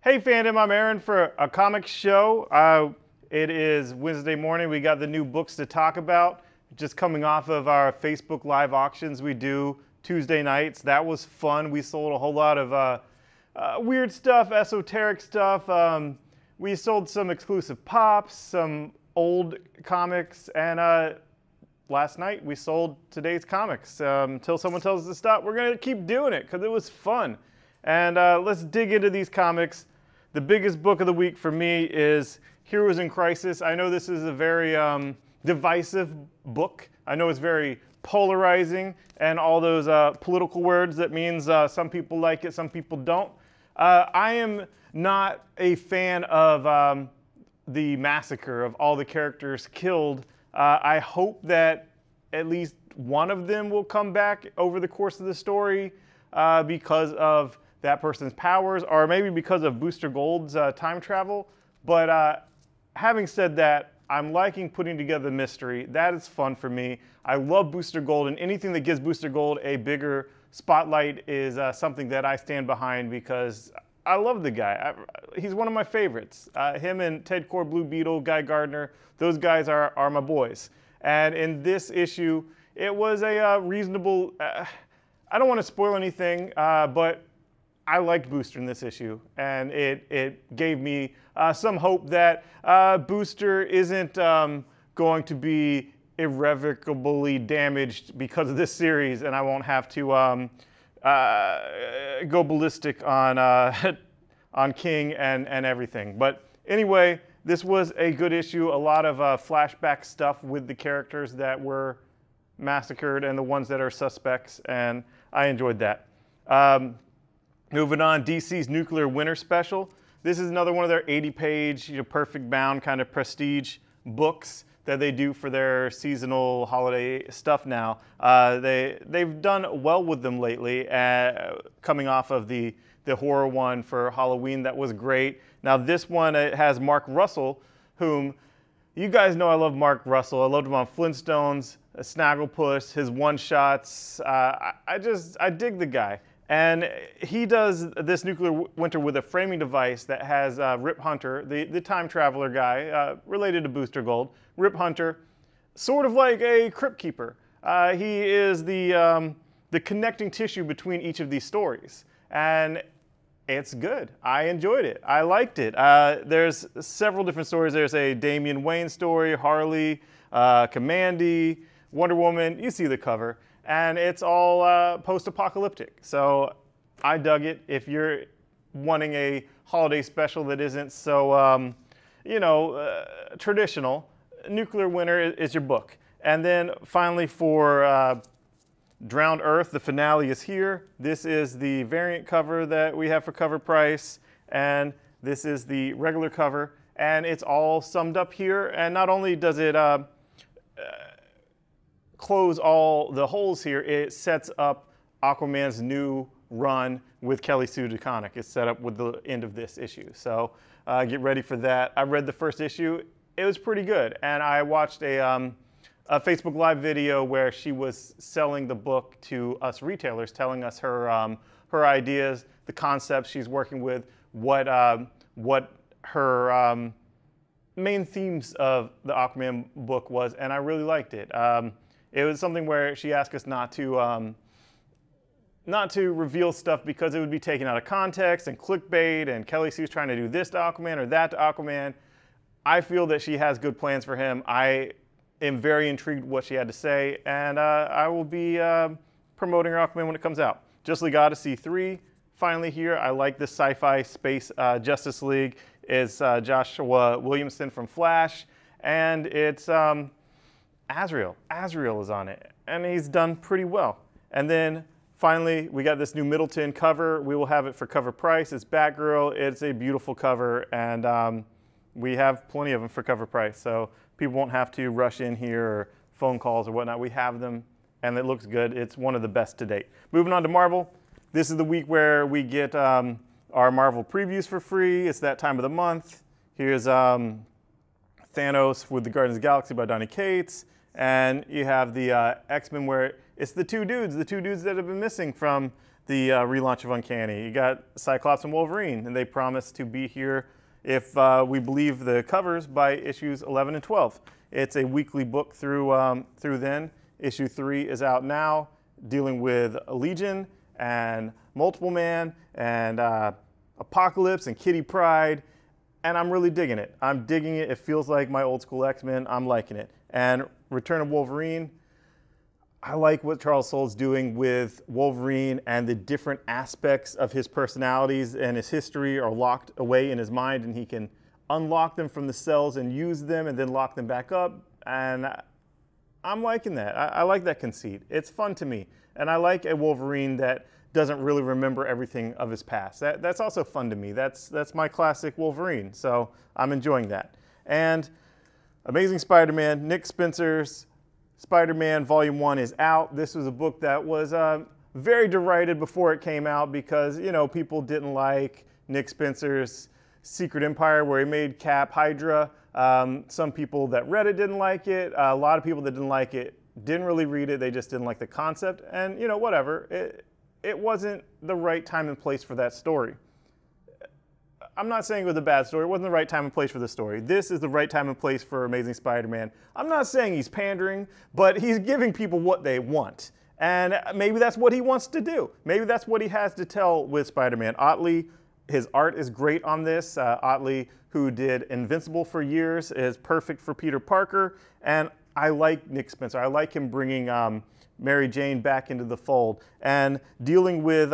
Hey Fandom, I'm Aaron for a comic show. It is Wednesday morning. We got the new books to talk about. Just coming off of our Facebook Live auctions we do Tuesday nights. That was fun. We sold a whole lot of weird stuff, esoteric stuff. We sold some exclusive pops, some old comics, and last night we sold today's comics. Until someone tells us to stop, we're gonna keep doing it because it was fun. And let's dig into these comics. The biggest book of the week for me is Heroes in Crisis. I know this is a very divisive book. I know it's very polarizing and all those political words that means some people like it, some people don't. I am not a fan of the massacre of all the characters killed. I hope that at least one of them will come back over the course of the story because of that person's powers, or maybe because of Booster Gold's time travel. But having said that, I'm liking putting together the mystery. That is fun for me. I love Booster Gold, and anything that gives Booster Gold a bigger spotlight is something that I stand behind because I love the guy. He's one of my favorites. Him and Ted Core, Blue Beetle, Guy Gardner, those guys are my boys. And in this issue, it was a reasonable, I don't want to spoil anything, but I liked Booster in this issue, and it gave me some hope that Booster isn't going to be irrevocably damaged because of this series, and I won't have to go ballistic on on King and everything. But anyway, this was a good issue. A lot of flashback stuff with the characters that were massacred and the ones that are suspects, and I enjoyed that. Moving on, DC's Nuclear Winter Special. This is another one of their 80-page, perfect bound kind of prestige books that they do for their seasonal holiday stuff now. They've done well with them lately, coming off of the horror one for Halloween. That was great. Now this one, it has Mark Russell, whom you guys know I love Mark Russell. I loved him on Flintstones, Snagglepuss, his one-shots. I dig the guy. And he does this Nuclear Winter with a framing device that has Rip Hunter, the time traveler guy, related to Booster Gold. Rip Hunter, sort of like a Crypt Keeper. He is the connecting tissue between each of these stories. And it's good. I enjoyed it. I liked it. There's several different stories. There's a Damian Wayne story, Harley, Commandy, Wonder Woman. You see the cover. And it's all post-apocalyptic. So I dug it. If you're wanting a holiday special that isn't so, traditional, Nuclear Winter is your book. And then finally for Drowned Earth, the finale is here. This is the variant cover that we have for cover price. And this is the regular cover. And it's all summed up here. And not only does it close all the holes here, it sets up Aquaman's new run with Kelly Sue DeConnick. It's set up with the end of this issue. So get ready for that. I read the first issue. It was pretty good. And I watched a Facebook Live video where she was selling the book to us retailers, telling us her, her ideas, the concepts she's working with, what her main themes of the Aquaman book was, and I really liked it. It was something where she asked us not to reveal stuff because it would be taken out of context and clickbait, and Kelly Sue's trying to do this to Aquaman or that to Aquaman. I feel that she has good plans for him. I am very intrigued with what she had to say, and I will be promoting her Aquaman when it comes out. Just League Odyssey 3, finally here. I like this sci-fi space Justice League. It's Joshua Williamson from Flash, and it's Azrael. Azrael is on it, and he's done pretty well. And then finally, we got this new Middleton cover. We will have it for cover price. It's Batgirl. It's a beautiful cover, and we have plenty of them for cover price, so people won't have to rush in here or phone calls or whatnot. We have them, and it looks good. It's one of the best to date. Moving on to Marvel. This is the week where we get our Marvel previews for free. It's that time of the month. Here's Thanos with the Guardians of the Galaxy by Donny Cates. And you have the X-Men where it's the two dudes that have been missing from the relaunch of Uncanny. You got Cyclops and Wolverine, and they promise to be here if we believe the covers by issues 11 and 12. It's a weekly book through then. Issue 3 is out now, dealing with Legion and Multiple Man and Apocalypse and Kitty Pryde, and I'm really digging it. I'm digging it. It feels like my old school X-Men. I'm liking it. And Return of Wolverine, I like what Charles Soule's doing with Wolverine, and the different aspects of his personalities and his history are locked away in his mind, and he can unlock them from the cells and use them and then lock them back up. And I'm liking that. I like that conceit. It's fun to me. And I like a Wolverine that doesn't really remember everything of his past. That's also fun to me. That's my classic Wolverine. So I'm enjoying that. And Amazing Spider-Man, Nick Spencer's Spider-Man Volume 1 is out. This was a book that was very derided before it came out because, you know, people didn't like Nick Spencer's Secret Empire where he made Cap Hydra. Some people that read it didn't like it. A lot of people that didn't like it didn't really read it. They just didn't like the concept. And, you know, whatever. It wasn't the right time and place for that story. I'm not saying it was a bad story. It wasn't the right time and place for the story. This is the right time and place for Amazing Spider-Man. I'm not saying he's pandering, but he's giving people what they want. And maybe that's what he wants to do. Maybe that's what he has to tell with Spider-Man. Otley, his art is great on this. Otley, who did Invincible for years, is perfect for Peter Parker. And I like Nick Spencer. I like him bringing Mary Jane back into the fold and dealing with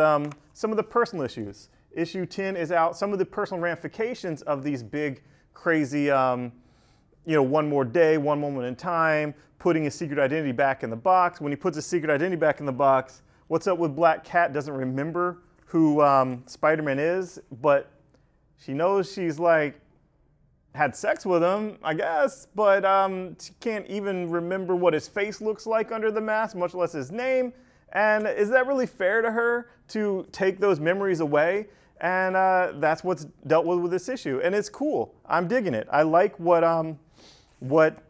some of the personal issues. Issue 10 is out. Some of the personal ramifications of these big, crazy, you know, one more day, one moment in time, putting his secret identity back in the box. When he puts his secret identity back in the box, what's up with Black Cat doesn't remember who Spider-Man is, but she knows she's like had sex with him, I guess, but she can't even remember what his face looks like under the mask, much less his name. And is that really fair to her to take those memories away? And that's what's dealt with this issue. And it's cool. I'm digging it. I like what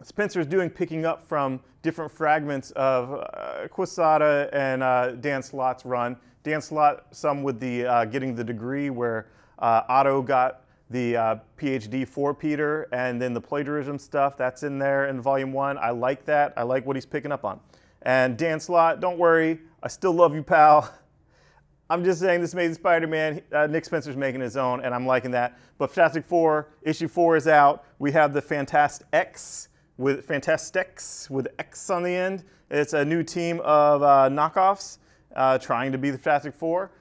Spencer's doing, picking up from different fragments of Quesada and Dan Slott's run. Dan Slott, some with the getting the degree where Otto got the PhD for Peter, and then the plagiarism stuff, that's in there in Volume 1. I like that. I like what he's picking up on. And Dan Slott, don't worry, I still love you, pal. I'm just saying this Amazing Spider-Man, Nick Spencer's making his own, and I'm liking that. But Fantastic Four, issue 4 is out. We have the Fantastics with X on the end. It's a new team of knockoffs trying to be the Fantastic Four.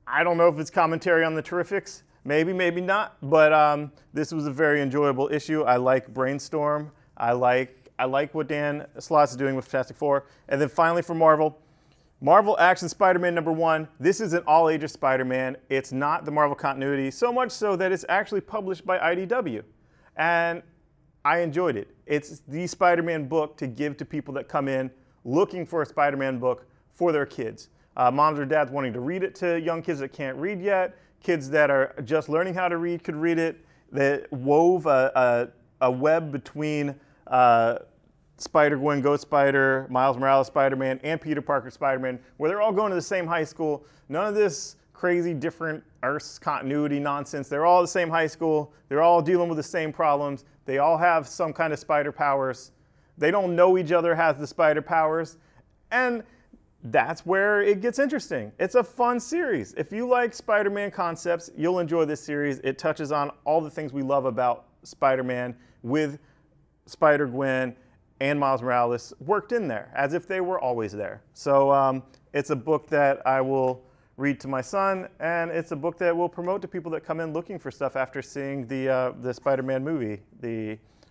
I don't know if it's commentary on the Terrifics. Maybe, maybe not. But this was a very enjoyable issue. I like Brainstorm. I like what Dan Slott's doing with Fantastic Four. And then finally for Marvel, Marvel Action Spider-Man #1. This is an all-ages Spider-Man. It's not the Marvel continuity, so much so that it's actually published by IDW. And I enjoyed it. It's the Spider-Man book to give to people that come in looking for a Spider-Man book for their kids. Moms or dads wanting to read it to young kids that can't read yet. Kids that are just learning how to read could read it. That wove a web between Spider-Gwen, Ghost Spider, Miles Morales Spider-Man, and Peter Parker Spider-Man, where they're all going to the same high school. None of this crazy different Earth's continuity nonsense. They're all the same high school. They're all dealing with the same problems. They all have some kind of spider powers. They don't know each other has the spider powers. And that's where it gets interesting. It's a fun series. If you like Spider-Man concepts, you'll enjoy this series. It touches on all the things we love about Spider-Man with Spider-Gwen and Miles Morales worked in there, as if they were always there. So it's a book that I will read to my son, and it's a book that we'll promote to people that come in looking for stuff after seeing the Spider-Man movie,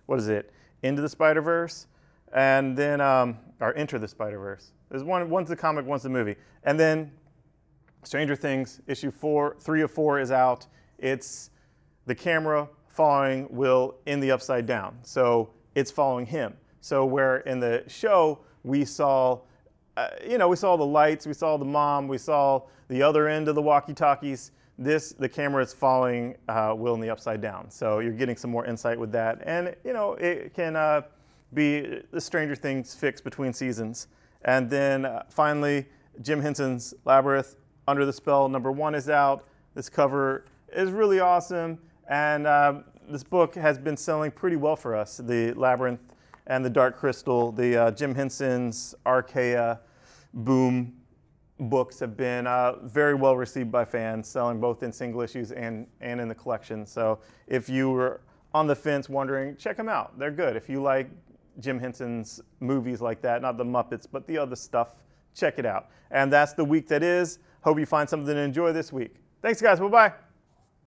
what is it, Into the Spider-Verse, and then, or Enter the Spider-Verse. There's one's the comic, one's the movie. And then Stranger Things, issue 3 of 4 is out. It's the camera following Will in the Upside Down. So it's following him. So where in the show we saw, we saw the lights, we saw the mom, we saw the other end of the walkie-talkies. The camera is following Will in the Upside Down. So you're getting some more insight with that. And, it can be the Stranger Things fix between seasons. And then finally, Jim Henson's Labyrinth, Under the Spell #1 is out. This cover is really awesome, and this book has been selling pretty well for us. The Labyrinth and the Dark Crystal, the Jim Henson's Archaea Boom books have been very well received by fans, selling both in single issues and in the collection. So if you were on the fence wondering, check them out. They're good. If you like Jim Henson's movies like that, not the Muppets, but the other stuff, check it out. And that's the week that is. Hope you find something to enjoy this week. Thanks, guys. Bye-bye.